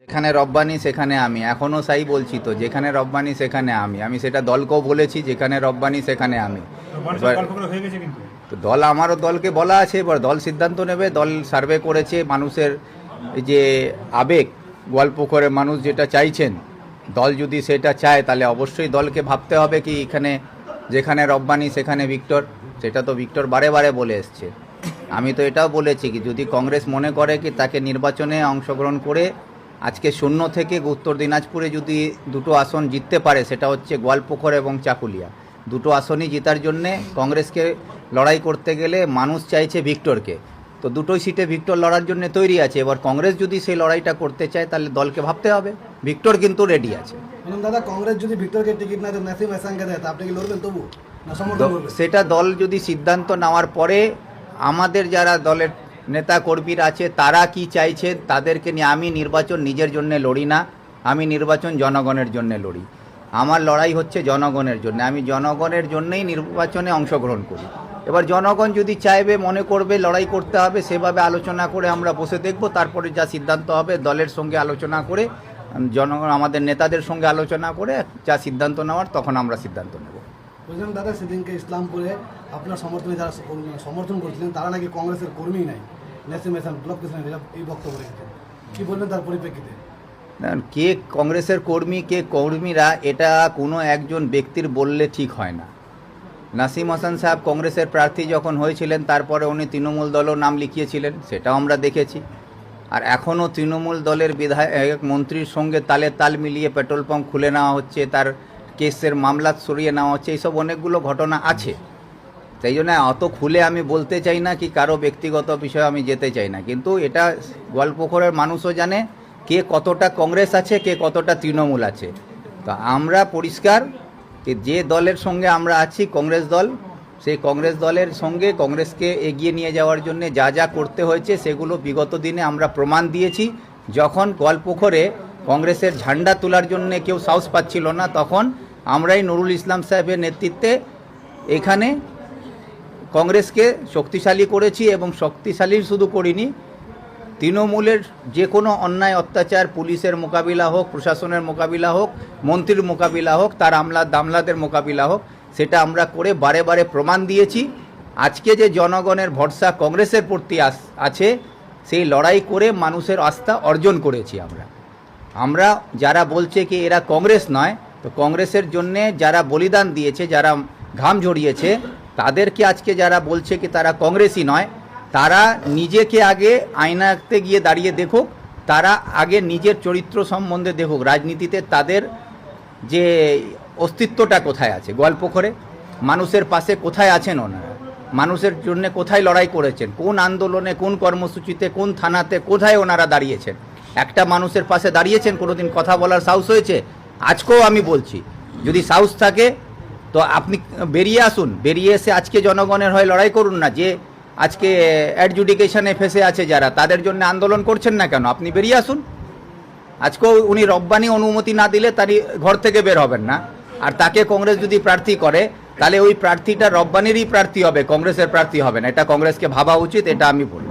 যেখানে রব্বানি সেখানে আমি, এখনও তাই বলছি তো, যেখানে রব্বানি সেখানে আমি সেটা দলকেও বলেছি, যেখানে রব্বানি সেখানে আমি। তো দল, আমারও দলকে বলা আছে, এবার দল সিদ্ধান্ত নেবে। দল সার্ভে করেছে, মানুষের যে আবেগ, গল্প করে মানুষ যেটা চাইছেন, দল যদি সেটা চায় তাহলে অবশ্যই দলকে ভাবতে হবে কি এখানে যেখানে রব্বানি সেখানে ভিক্টর। সেটা তো ভিক্টর বারে বারে বলে এসছে। আমি তো এটাও বলেছি কি যদি কংগ্রেস মনে করে কি তাকে নির্বাচনে অংশগ্রহণ করে আজকে শূন্য থেকে উত্তর দিনাজপুরে যদি দুটো আসন জিততে পারে, সেটা হচ্ছে গোয়ালপুকুর এবং চাকুলিয়া, দুটো আসনই জেতার জন্যে কংগ্রেসকে লড়াই করতে গেলে মানুষ চাইছে ভিক্টরকে। তো দুটোই সিটে ভিক্টর লড়ার জন্য তৈরি আছে। এবার কংগ্রেস যদি সেই লড়াইটা করতে চায় তাহলে দলকে ভাবতে হবে। ভিক্টর কিন্তু রেডি আছে। দাদা, কংগ্রেস যদি ভিক্টরকে টিকিট না দেয়, নাসিম হাসানকে দেয়, তা আপনি কি লড়বেন তবু না সমর্থন করবেন? সেটা দল যদি সিদ্ধান্ত নেওয়ার পরে আমাদের যারা দলের নেতা কর্মীরা আছে তারা কি চাইছে তাদেরকে নিয়ে, আমি নির্বাচন নিজের জন্য লড়ি না, আমি নির্বাচন জনগণের জন্য লড়ি। আমার লড়াই হচ্ছে জনগণের জন্য, আমি জনগণের জন্যই নির্বাচনে অংশগ্রহণ করি। এবার জনগণ যদি চাইবে, মনে করবে লড়াই করতে হবে, সেভাবে আলোচনা করে আমরা বসে দেখব। তারপরে যা সিদ্ধান্ত হবে দলের সঙ্গে আলোচনা করে, জনগণ আমাদের নেতাদের সঙ্গে আলোচনা করে যা সিদ্ধান্ত নেওয়ার তখন আমরা সিদ্ধান্ত নেব। বুঝলেন দাদা, সেদিনকে ইসলামপুরে আপনার সমর্থনে যারা সমর্থন করছিলেন তারা নাকি কংগ্রেসের কর্মী নাই, নাসিম হাসান ব্লক প্রেসিডেন্ট, এই বক্তব্য রেখেছেন, কি বলবেন তার পরিপ্রেক্ষিতে? কে কংগ্রেসের কর্মী, কে কর্মীরা, এটা কোনো একজন ব্যক্তির বললে ঠিক হয় না। নাসিম হাসান সাহেব কংগ্রেসের প্রার্থী যখন হয়েছিলেন তারপরে উনি তৃণমূল দলও নাম লিখিয়েছিলেন, সেটাও আমরা দেখেছি। আর এখনও তৃণমূল দলের বিধায়ক মন্ত্রীর সঙ্গে তালে তাল মিলিয়ে পেট্রোল পাম্প খুলে নেওয়া হচ্ছে, তার কেসের মামলা সরিয়ে নেওয়া হচ্ছে, এইসব অনেকগুলো ঘটনা আছে। সেই জন্য অত খুলে আমি বলতে চাই না, কি কারো ব্যক্তিগত বিষয়ে আমি যেতে চাই না। কিন্তু এটা গোয়ালপুকুরের মানুষও জানে কে কতটা কংগ্রেস আছে, কে কতটা তৃণমূল আছে। তো আমরা পরিষ্কার যে দলের সঙ্গে আমরা আছি, কংগ্রেস দল, সেই কংগ্রেস দলের সঙ্গে কংগ্রেসকে এগিয়ে নিয়ে যাওয়ার জন্য যা যা করতে হয়েছে সেগুলো বিগত দিনে আমরা প্রমাণ দিয়েছি। যখন গোয়ালপুকুরে কংগ্রেসের ঝান্ডা তোলার জন্য কেউ সাহস পাচ্ছিল না, তখন আমরাই নুরুল ইসলাম সাহেবের নেতৃত্বে এখানে কংগ্রেসকে শক্তিশালী করেছি। এবং শক্তিশালী শুধু করিনি, তৃণমূলের যে কোনো অন্যায় অত্যাচার, পুলিশের মোকাবিলা হোক, প্রশাসনের মোকাবিলা হোক, মন্ত্রীর মোকাবিলা হোক, তার দামলাদের মোকাবিলা হোক, সেটা আমরা করে বারে বারে প্রমাণ দিয়েছি। আজকে যে জনগণের ভরসা কংগ্রেসের প্রতি আছে, সেই লড়াই করে মানুষের আস্থা অর্জন করেছি আমরা। যারা বলছে কি এরা কংগ্রেস নয়, তো কংগ্রেসের জন্যে যারা বলিদান দিয়েছে, যারা ঘাম ঝরিয়েছে, তাদেরকে আজকে যারা বলছে কি তারা কংগ্রেসই নয়, তারা নিজেকে আগে আয়নাতে গিয়ে দাঁড়িয়ে দেখুক, তারা আগে নিজের চরিত্র সম্বন্ধে দেখুক, রাজনীতিতে তাদের যে অস্তিত্বটা কোথায় আছে। গোয়ালপুকুরে মানুষের পাশে কোথায় আছেন ওনারা, মানুষের জন্য কোথায় লড়াই করেছেন, কোন আন্দোলনে, কোন কর্মসূচিতে, কোন থানাতে, কোথায় ওনারা দাঁড়িয়েছেন, একটা মানুষের পাশে দাঁড়িয়েছেন, কোনোদিন কথা বলার সাহস হয়েছে? আজকেও আমি বলছি, যদি সাহস থাকে তো আপনি বেরিয়ে আসুন, বেরিয়ে এসে আজকে জনগণের হয়ে লড়াই করুন না। যে আজকে অ্যাডজুডিকেশনে ফেসে আছে যারা, তাদের জন্য আন্দোলন করছেন না কেন? আপনি বেরিয়ে আসুন। আজকেও উনি রব্বানি অনুমতি না দিলে তারই ঘর থেকে বের হবেন না। আর তাকে কংগ্রেস যদি প্রার্থী করে তাহলে ওই প্রার্থীটা রব্বানিরই প্রার্থী হবে, কংগ্রেসের প্রার্থী হবে না। এটা কংগ্রেসকে ভাবা উচিত, এটা আমি বলি।